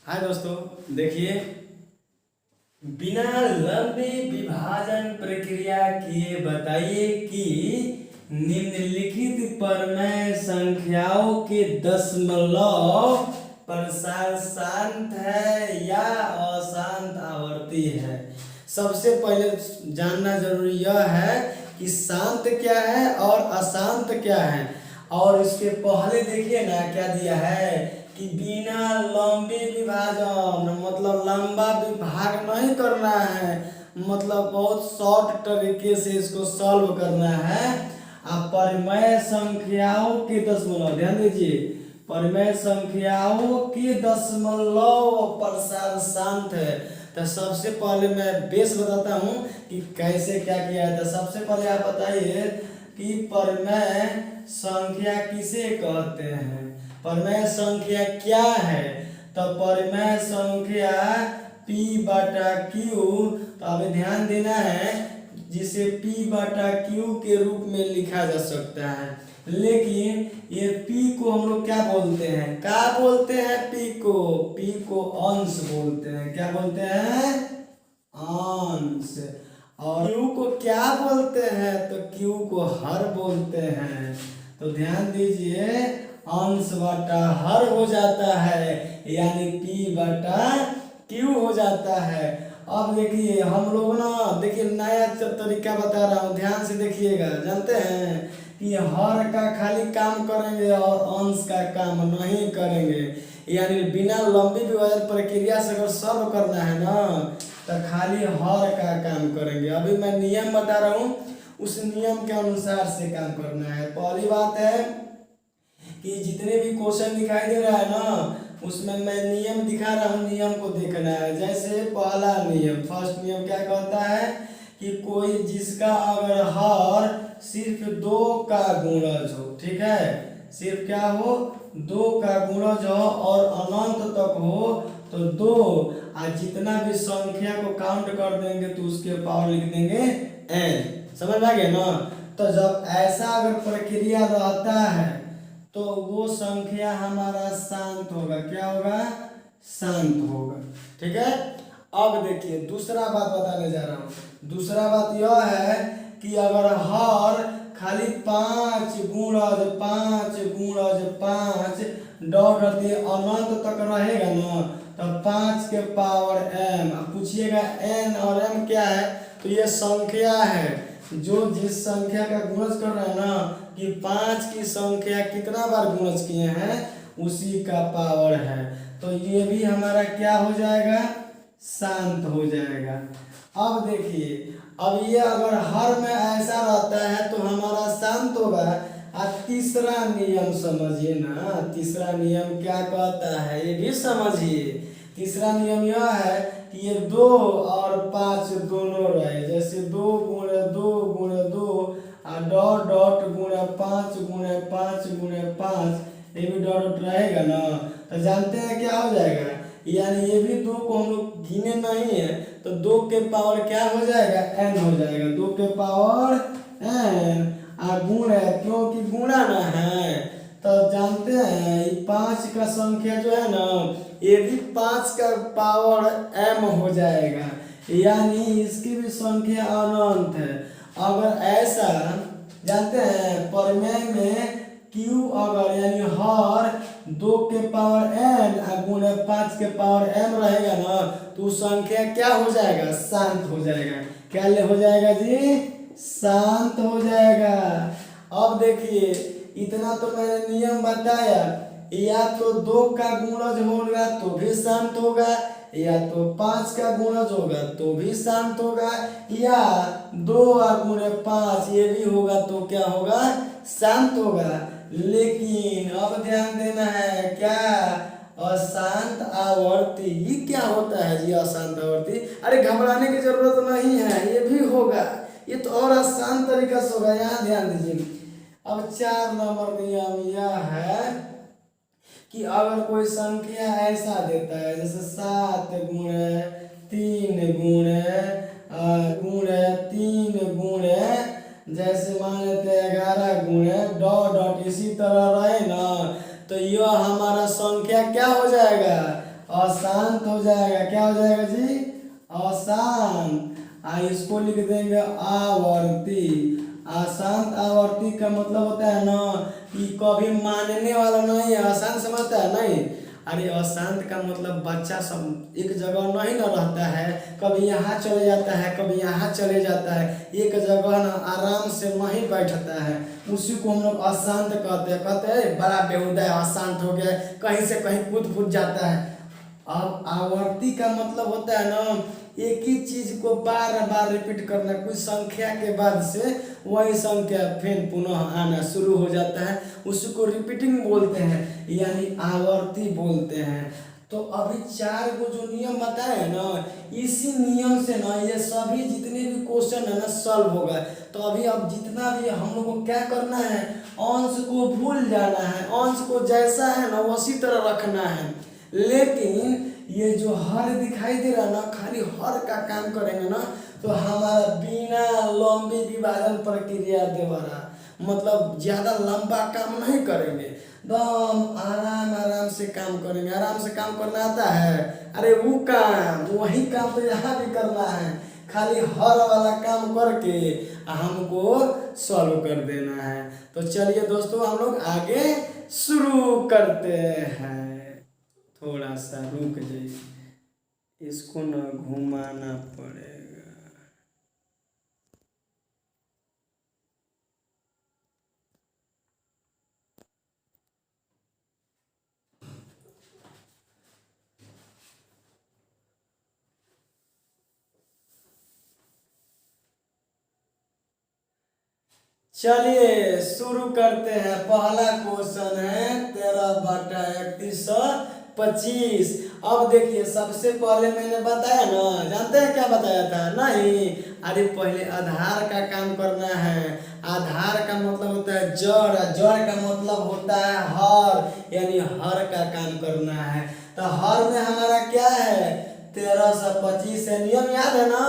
हाय दोस्तों, देखिए बिना लंबे विभाजन प्रक्रिया किए बताइए कि निम्नलिखित परमेय संख्याओं के दशमलव प्रसार शांत है या अशांत आवर्ती है। सबसे पहले जानना जरूरी यह है कि शांत क्या है और अशांत क्या है। और इसके पहले देखिए ना क्या दिया है कि बिना लंबे विभाजन मतलब लंबा विभाग नहीं करना है, मतलब बहुत शॉर्ट तरीके से इसको सॉल्व करना है। आप परिमेय संख्याओं के दशमलव ध्यान दीजिए, परिमेय संख्याओं के दशमलव प्रसार शांत है। तो सबसे पहले मैं बेस बताता हूँ कि कैसे क्या किया था। सबसे पहले आप बताइए कि परिमेय संख्या किसे कहते हैं, परिमेय संख्या क्या है। तो परिमेय संख्या P बटा Q, तो हमें ध्यान देना है जिसे P बटा Q के रूप में लिखा जा सकता है। लेकिन ये P को हम लोग क्या बोलते हैं, क्या बोलते हैं P को अंश बोलते हैं। क्या बोलते हैं, अंश। और Q को क्या बोलते हैं, तो Q को हर बोलते हैं। तो ध्यान दीजिए अंश बटा हर हो जाता है, यानी P बटा Q हो जाता है। अब देखिए हम लोग ना, देखिए नया तरीका बता रहा हूँ, ध्यान से देखिएगा। जानते हैं कि हर का खाली काम करेंगे और अंश का काम नहीं करेंगे, यानी बिना लंबी विभाजन प्रक्रिया से अगर सॉल्व करना है ना तो खाली हर का काम करेंगे। अभी मैं नियम बता रहा हूँ, उस नियम के अनुसार से काम करना है। पहली बात है कि जितने भी क्वेश्चन दिखाई दे रहा है ना उसमें मैं नियम दिखा रहा हूँ, नियम को देखना है। जैसे पहला नियम, फर्स्ट नियम क्या कहता है कि कोई जिसका अगर हर सिर्फ 2 का गुणज हो, ठीक है, सिर्फ क्या हो 2 का गुणज हो और अनंत तक हो तो 2, और जितना भी संख्या को काउंट कर देंगे तो उसके पावर लिख देंगे n। समझ में आ गया ना। तो जब ऐसा अगर प्रक्रिया रहता है तो वो संख्या हमारा शांत होगा। क्या होगा, शांत होगा। ठीक है। अब देखिए दूसरा बात बताने जा रहा हूँ। दूसरा बात यह है कि अगर हर खाली 5 गुणज 5 गुणज 5 डॉट अनंत तक रहेगा ना तो 5 के पावर m। पूछिएगा n और m क्या है, तो ये संख्या है जो जिस संख्या का गुणज कर रहा है ना कि 5 की संख्या कितना बार गुणज किए हैं उसी का पावर है। तो ये भी हमारा क्या हो जाएगा, शांत हो जाएगा। अब देखिए, अब ये अगर हर में ऐसा रहता है तो हमारा शांत होगा। और तीसरा नियम समझिए ना, तीसरा नियम क्या कहता है ये भी समझिए। तीसरा नियम यह है कि ये 2 और 5 दोनों रहे, जैसे 2 गुणे 2 गुणे 2 और डॉट डॉट गुणे 5 गुणे 5 गुणे 5, ये भी डॉट डॉट रहेगा ना। तो जानते हैं क्या हो जाएगा, यानी ये भी 2 को हम लोग गिने नहीं है तो 2 के पावर क्या हो जाएगा, n हो जाएगा। 2 के पावर n और गुण है क्योंकि गुणा ना है। तो जानते हैं ये 5 का संख्या जो है ना ये भी 5 का पावर m हो जाएगा, यानी इसकी भी संख्या अनंत है। अगर ऐसा जानते हैं परिमेय में Q अगर यानी हर 2 के पावर n और गुणे 5 के पावर m रहेगा ना तो संख्या क्या हो जाएगा, शांत हो जाएगा। क्या हो जाएगा जी, शांत हो जाएगा। अब देखिए इतना तो मैंने नियम बताया, या तो 2 का गुणज होगा तो भी शांत होगा, या तो 5 का गुणज होगा तो भी शांत होगा, या 2 और गुणे 5 ये भी होगा तो क्या होगा, शांत होगा। लेकिन अब ध्यान देना है क्या, अशांत आवर्ती। ये क्या होता है जी अशांत आवर्ती, अरे घबराने की जरूरत नहीं है, ये भी होगा, ये तो और आसान तरीका से होगा। यहाँ ध्यान दीजिए। अब 4 नंबर नियम यह है कि अगर कोई संख्या ऐसा देता है जैसे 7 गुणे 3 गुणे गुणे 3 गुणे, जैसे मान लेते हैं 11 गुणे डॉट डॉट इसी तरह रहे ना तो यह हमारा संख्या क्या हो जाएगा, अशांत हो जाएगा, क्या हो जाएगा जी, अशांत। इसको लिख देंगे आवर्ती। अशांत आवर्ती का मतलब होता है ना कि कभी मानने वाला नहीं है, अशांत समझता है नहीं। अरे अशांत का मतलब बच्चा सब एक जगह नहीं ना रहता है, कभी यहाँ चले जाता है कभी यहाँ चले जाता है, एक जगह ना आराम से नहीं बैठता है, उसी को हम लोग अशांत कहते हैं बड़ा बेहुदा है, अशांत हो गया, कहीं से कहीं कूद जाता है। अब आवर्ती का मतलब होता है ना एक ही चीज को बार बार रिपीट करना, कुछ संख्या के बाद से वही संख्या फिर पुनः आना शुरू हो जाता है, उसको रिपीटिंग बोलते हैं, यानी आवर्ती बोलते हैं। तो अभी 4 को जो नियम बताए हैं ना, इसी नियम से ना ये सभी जितने भी क्वेश्चन है ना सॉल्व होगा। तो अभी अब जितना भी हम लोग को क्या करना है, अंश को भूल जाना है, अंश को जैसा है ना उसी तरह रखना है। लेकिन ये जो हर दिखाई दे रहा ना, खाली हर का काम करेंगे ना तो हमारा बिना लंबी विभाजन प्रक्रिया द्वारा, मतलब ज्यादा लंबा काम नहीं करेंगे, एकदम आराम आराम से काम करेंगे। आराम से काम करना आता है, अरे वो काम वही काम तो यहाँ भी करना है, खाली हर वाला काम करके हमको सॉल्व कर देना है। तो चलिए दोस्तों हम लोग आगे शुरू करते हैं। थोड़ा सा रुक जाइए, इसको ना घुमाना पड़ेगा। चलिए शुरू करते हैं। पहला क्वेश्चन है 13/3125। अब देखिए सबसे पहले मैंने बताया ना, जानते हैं क्या बताया था, नहीं? अरे पहले आधार का काम करना है। आधार का मतलब होता है जड़, जड़ का मतलब होता है हर, यानी हर का काम करना है। तो हर में हमारा क्या है, 1325 है। नियम याद है ना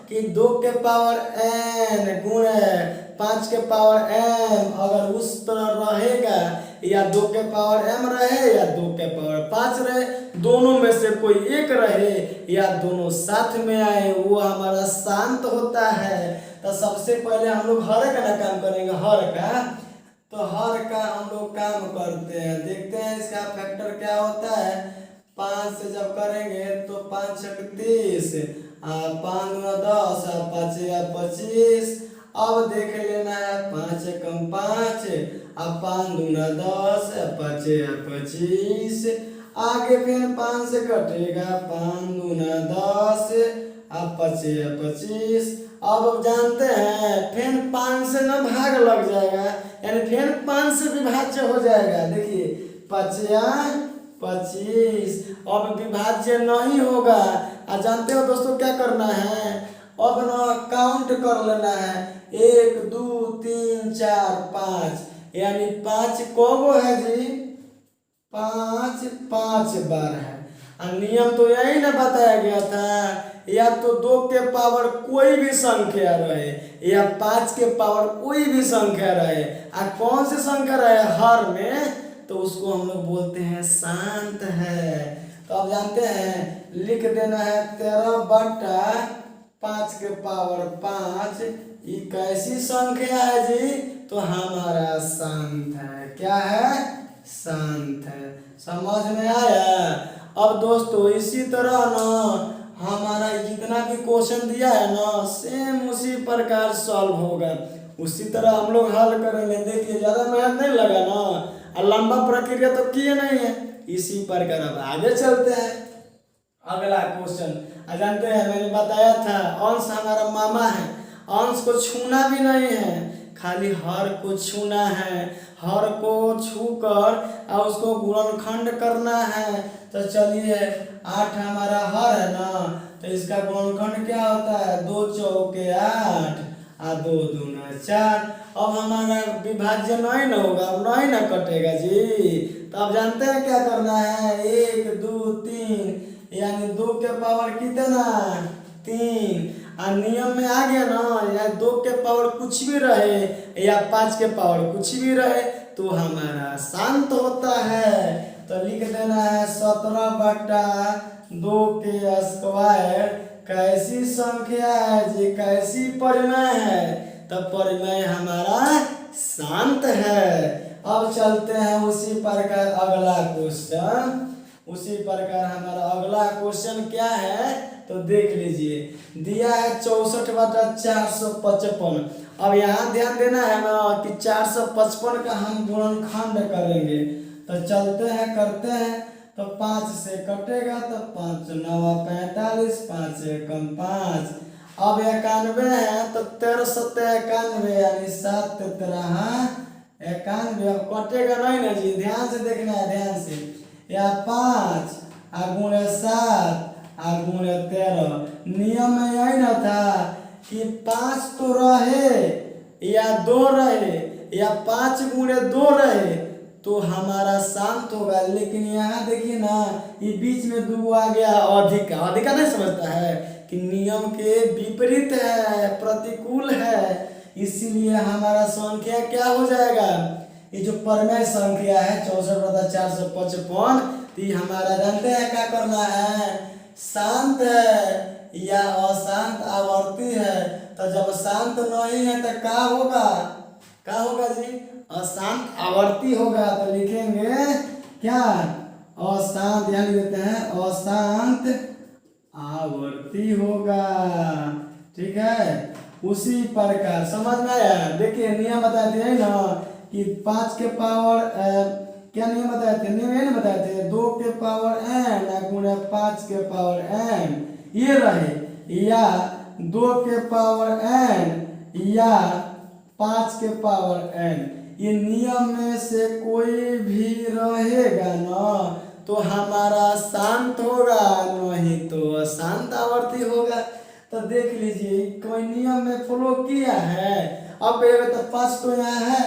कि 2 के पावर n गुणे 5 के पावर m, अगर उस तरह रहेगा या 2 के पावर m रहे या 2 के पावर 5 रहे, दोनों में से कोई एक रहे या दोनों साथ में आए, वो हमारा शांत होता है। तो सबसे पहले हम लोग हर का ना काम करेंगे, हर का। तो हर का हम लोग काम करते हैं, देखते हैं इसका फैक्टर क्या होता है। 5 से जब करेंगे तो 5 छक 30, 5 दूना 10, 5 या 25। अब देख लेना है 5 एकम 5, अब 5 दूना 10, 5 या 25। आगे फिर 5 से कटेगा, 5 दूना 10, अब 5 या 25। अब जानते हैं फिर 5 से ना भाग लग जाएगा, यानी फिर 5 से विभाज्य हो जाएगा। देखिए 5 या 25, अब विभाज्य नहीं होगा। जानते हो दोस्तों क्या करना है, अब ना काउंट कर लेना है, 1 2 3 4 5, यानी 5 को है जी, 5 5 बार है। नियम तो यही ना बताया गया था, या तो 2 के पावर कोई भी संख्या रहे या 5 के पावर कोई भी संख्या रहे, कौन सी संख्या रहे हर में, तो उसको हम लोग बोलते हैं शांत है। तो अब जानते हैं लिख देना है 13/5 के पावर 5, ये कैसी संख्या है जी, तो हमारा शांत है। क्या है, शांत है। समझ में आया। अब दोस्तों इसी तरह ना हमारा जितना भी क्वेश्चन दिया है ना सेम उसी प्रकार सॉल्व होगा, उसी तरह हम लोग हल करेंगे। देखिए ज्यादा मेहनत नहीं लगा ना, और लंबा प्रक्रिया तो किए नहीं है, इसी प्रकार अब आगे चलते हैं। अगला क्वेश्चन जानते हैं, मैंने बताया था अंश हमारा मामा है, अंश को छूना भी नहीं है, खाली हर को छूना है। हर को छूकर और उसको गुणनखंड करना है। तो चलिए 8 हमारा हर है ना, तो इसका गुणनखंड क्या होता है, 2 चौके 8 और 2 दूना 4। अब हमारा विभाज्य नहीं ना होगा, अब नहीं ना कटेगा जी। तो अब जानते हैं क्या करना है, 1 2 3, यानी 2 के पावर कितना, 3। और नियम में आ गया ना, या 2 के पावर कुछ भी रहे या 5 के पावर कुछ भी रहे तो हमारा शांत होता है। तो तो लिख देना है 17/2 के स्क्वायर कैसी संख्या है जी, कैसी परिमेय है, तो परिमेय हमारा शांत है। अब चलते हैं उसी प्रकार अगला क्वेश्चन। उसी प्रकार हमारा अगला क्वेश्चन क्या है तो देख लीजिए, दिया है 64/455। अब यहाँ ध्यान देना है ना कि 455 का हम गुणनखंड करेंगे, तो चलते हैं करते हैं। तो 5 से कटेगा तो 5 9 45, 5 एकम 5। अब 91 है तो 13 7 91 यानी 7 13 91। अब कटेगा नहीं ना जी, ध्यान से देखना है, ध्यान से। या 5 गुणे 7 गुणे 13। नियम में यही ना था कि 5 तो रहे या 2 रहे या 5 गुणे 2 रहे तो हमारा शांत होगा। लेकिन यहाँ देखिए ना, ये बीच में 2 आ गया, अधिक अधिक नहीं समझता है कि नियम के विपरीत है, प्रतिकूल है, इसीलिए हमारा संख्या क्या हो जाएगा, ये जो परिमेय संख्या है 64/455, तो ये हमारा जानते हैं क्या करना है, शांत है या अशांत आवर्ती है। तो जब शांत नहीं है तो क्या होगा, क्या होगा जी, अशांत आवर्ती होगा। तो लिखेंगे क्या, अशांत, यानी देते हैं अशांत आवर्ती होगा। ठीक है, उसी प्रकार समझ में आया। देखिए नियम बताते हैं ना कि 5 के पावर क्या नियम बताए थे, नियम ये नहीं बताए थे, 2 के पावर n गुणे 5 के पावर n ये रहे, या 2 के पावर n या 5 के पावर n, ये नियम में से कोई भी रहेगा ना तो हमारा शांत होगा, नहीं तो अशांत आवर्ती होगा। तो देख लीजिए कोई नियम में फॉलो किया है। अब कहेगा तो 5 तो यहाँ है,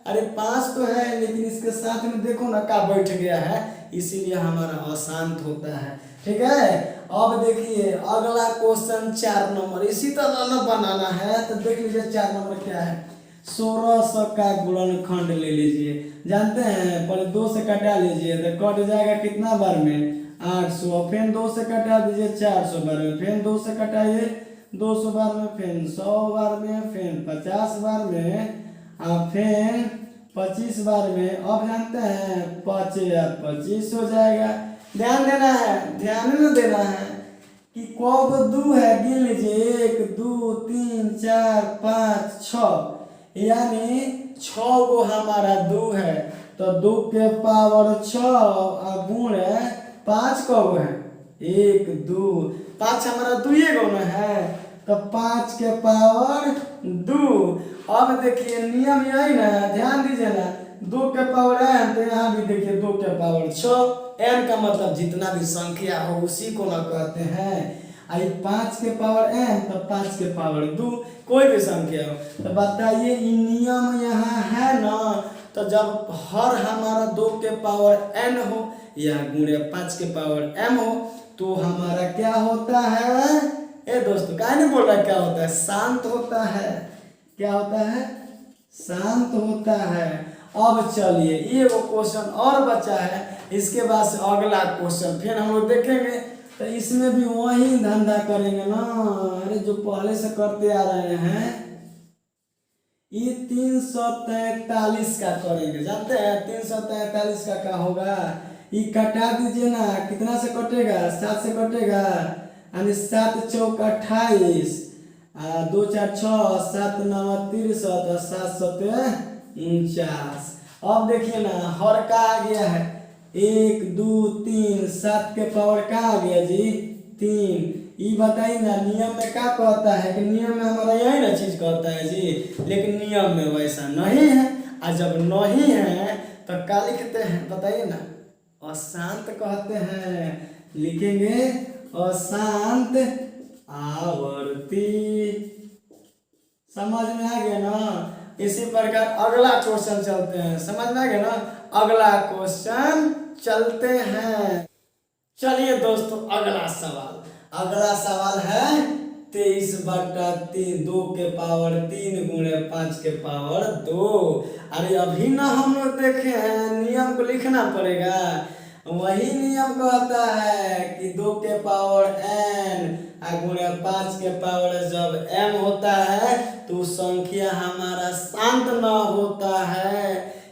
अरे 5 तो है लेकिन इसके साथ में देखो ना क्या बैठ गया है, इसीलिए हमारा अशांत होता है। ठीक है, अब देखिए अगला क्वेश्चन 4 नंबर, इसी तरह न बनाना है। तो देख लीजिए 4 नंबर क्या है, 1600 का गुणनखंड ले लीजिए। जानते हैं, पहले 2 से कटा लीजिए तो कट जाएगा कितना बार में, 800। फिर 2 से कटा दीजिए 400 बार में, फिर 2 से कटाइए 200 बार में, फिर 100 बार में, फिर 50 बार में, फिर 25 बार में। अब जानते हैं 5 या 25 हो जाएगा। ध्यान देना है, ध्यान में देना है कि कब 2 है, गिन लीजिए 1 2 3 4 5 6, यानी 6 को हमारा 2 है। तो 2 के पावर 6 गुणे 5 कब है, 1 2, 5 हमारा 2 गुना है, तो 5 के पावर 2। अब देखिए नियम यही ना, ध्यान दीजिए ना, 2 के पावर n, तो यहाँ भी देखिए 2 के पावर 6। n का मतलब जितना भी संख्या हो उसी को ना कहते हैं। आई 5 के पावर n तो 5 के पावर 2, कोई भी संख्या हो। तो बताइए ये नियम यहाँ है ना, तो जब हर हमारा 2 के पावर n हो या गुणे 5 के पावर m हो तो हमारा क्या होता है, ए दोस्तों क्या नहीं बोल रहा, क्या होता है, शांत होता है। क्या होता है, शांत होता है। अब चलिए ये वो क्वेश्चन और बचा है, इसके बाद से अगला क्वेश्चन फिर हम लोग देखेंगे। तो इसमें भी वही धंधा करेंगे ना, अरे जो पहले से करते आ रहे हैं। ये 343 का करेंगे। जानते हैं 343 का क्या होगा, ये कटा दीजिए ना, कितना से कटेगा, 7 से कटेगा, यानी 7 चौक 28, 2 4 6, 7 9 63, 7 7 49। अब देखिए ना हर का आ गया है 1 2 3, 7 के पावर का आ गया जी 3। ये बताइए ना नियम में क्या कहता है, कि नियम में हमारा यही ना चीज कहता है जी, लेकिन नियम में वैसा नहीं है। और जब नहीं है तो क्या लिखते हैं बताइए ना, अशांत कहते हैं। लिखेंगे अशांत आवर्ती। समझ में आ गया ना। इसी प्रकार अगला क्वेश्चन चलते हैं, समझ में आ गया ना। अगला क्वेश्चन चलते हैं। चलिए दोस्तों अगला सवाल है 23/3, 2 के पावर 3 गुणे 5 के पावर 2। अरे अभी ना हम लोग देखे हैं, नियम को लिखना पड़ेगा। वही नियम कहता है कि 2 के पावर n गुणे 5 के पावर जब m होता है तो संख्या हमारा शांत न होता है।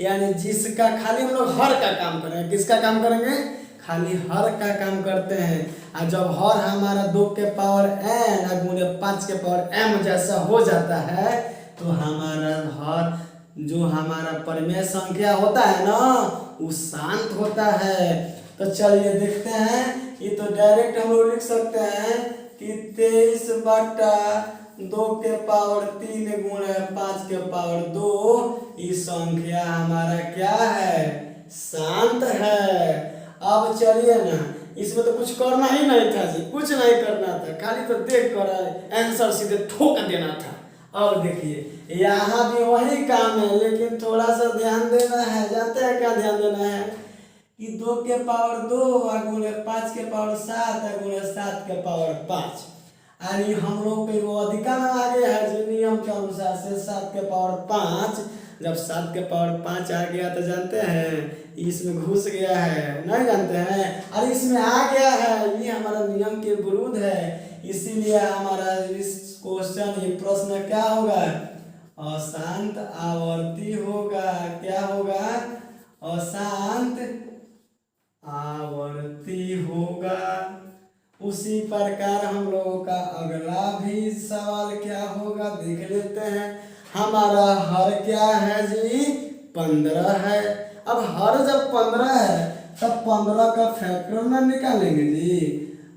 यानी जिसका खाली हम लोग हर का काम करेंगे, किसका काम करेंगे, खाली हर का काम करते हैं। और जब हर हमारा 2 के पावर n गुणे 5 के पावर m जैसा हो जाता है तो हमारा हर जो हमारा परिमेय संख्या होता है ना वो शांत होता है। तो चलिए देखते हैं, ये तो डायरेक्ट हम लोग लिख सकते हैं कि 23 बटा 2 के पावर 3 गुणे 5 के पावर 2 ये संख्या हमारा क्या है, शांत है। अब चलिए ना, इसमें तो कुछ करना ही नहीं था जी, कुछ नहीं करना था, खाली तो देख कर आंसर सीधे ठोक देना था। अब देखिए यहाँ भी वही काम है, लेकिन थोड़ा सा ध्यान देना है। जानते हैं क्या ध्यान देना है कि 2 के पावर 2 गुणे 5 के पावर 7 गुणे 7 के पावर 5। यानी हम लोग को वो अधिका में आ गया है जो नियम के अनुसार से 7 के पावर 5। जब 7 के पावर 5 आ गया तो जानते हैं इसमें घुस गया है, नहीं जानते हैं, और इसमें आ गया है, ये हमारा नियम के विरुद्ध है। इसीलिए हमारा इस क्वेश्चन ये प्रश्न क्या होगा, अशांत आवर्ती होगा। क्या होगा, अशांत आवर्ती होगा। उसी प्रकार हम लोगों का अगला भी सवाल क्या होगा देख लेते हैं। हमारा हर क्या है जी, 15 है। अब हर जब 15 है तब 15 का फैक्टर ना निकालेंगे जी,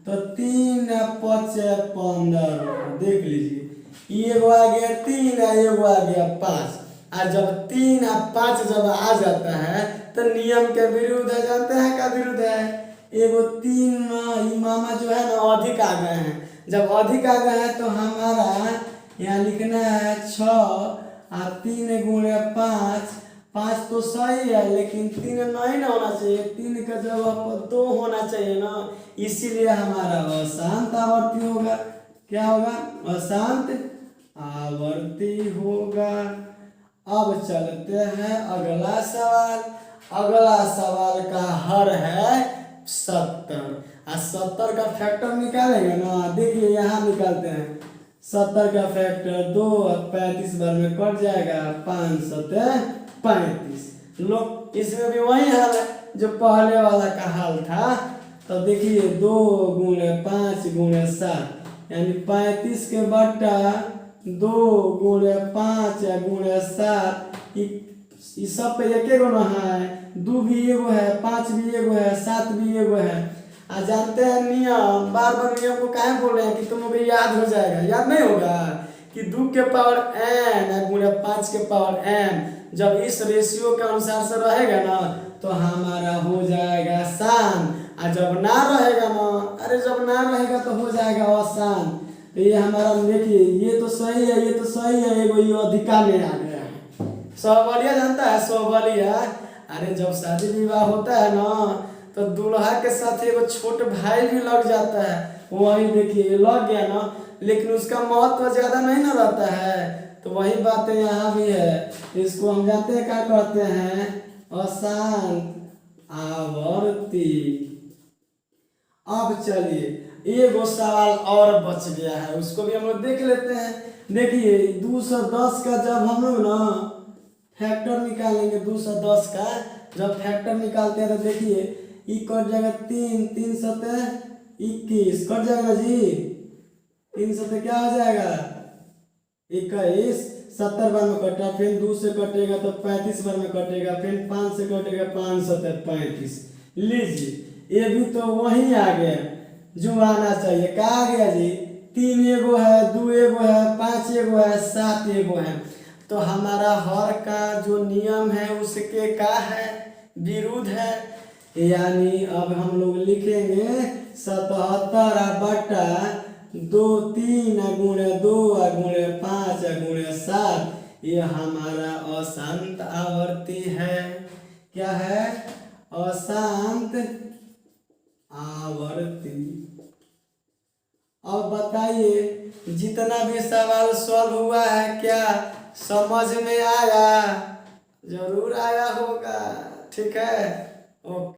तो 3 5 15 देख लीजिए, एगो आ गया 3 एगो आ गया 5। और जब 3 और 5 जब आ जाता है तो नियम के विरुद्ध है। जानते हैं क्या विरुद्ध है, एगो 3 मामा जो है ना अधिक आ गए हैं। जब अधिक आ गए हैं तो हमारा यहाँ लिखना है 6 और 3 गुणे 5। 5 तो सही है लेकिन 3 नहीं ना होना चाहिए, 3 का जगह पर 2 होना चाहिए ना, इसीलिए हमारा अशांत आवर्ती होगा। क्या होगा, अशांत आवर्ती होगा। अब चलते हैं अगला सवाल। अगला सवाल का हर है 70 और 70 का फैक्टर निकालेंगे ना। देखिए यहाँ निकालते हैं, 70 का फैक्टर 2 और 35 बार में कट जाएगा, 5 7 35। लोग इसमें भी वही हाल है जो पहले वाला का हाल था। तो देखिए 2 गुणे 5 गुणे 7 यानी 35 के बट्टा 2 गुणे 5 गुणे 7। ये सब पे एक एगो ना है, 2 भी एगो है, 5 भी एगो है, 7 भी एगो है। आ जानते हैं नियम, बार बार नियम को काहे बोल रहे हैं कि तुम लोग याद हो जाएगा, याद नहीं होगा कि 2 के पावर n गुणे 5 के पावर m जब इस रेशियो के अनुसार से रहेगा ना तो हमारा हो जाएगा शान, और जब ना रहेगा ना, अरे जब ना रहेगा तो हो जाएगा अशान। तो ये हमारा देखिए, ये तो सही है, ये तो सही है, एगो ये अधिका में आ गया है। सौबलिया जानता है, सौबलिया, अरे जब शादी विवाह होता है ना तो दूल्हा के साथ एगो छोट भाई भी लग जाता है। वही देखिए लग गया ना, लेकिन उसका महत्व ज्यादा नहीं ना रहता है। तो वही बातें यहाँ भी है, इसको हम जानते हैं क्या कहते हैं, अशांत आवर्ती। अब चलिए एगो सवाल और बच गया है, उसको भी हम लोग देख लेते हैं। देखिए 210 का जब हम लोग ना फैक्टर निकालेंगे, 210 का जब फैक्टर निकालते हैं तो देखिए ई कट जाएगा 3 3 7 21 कट जाएगा जी, 3 7 क्या हो जाएगा 21। 70 बार में कटा, फिर 2 से कटेगा तो 35 बार में कटेगा, फिर 5 से कटेगा, 5 7 35। लीजिए ये भी तो वही आ गया जो आना चाहिए। क्या आ गया जी, 3 एगो है, 2 एगो है, 5 एगो है, 7 एगो है। तो हमारा हर का जो नियम है उसके क्या है, विरुद्ध है। यानी अब हम लोग लिखेंगे 77 बटा 2 3 गुणे 2 गुणे 5 गुणे 7। ये हमारा अशांत आवर्ती है। क्या है, अशांत आवर्ती। अब बताइए जितना भी सवाल सॉल्व हुआ है क्या समझ में आया, जरूर आया होगा, ठीक है, ओके।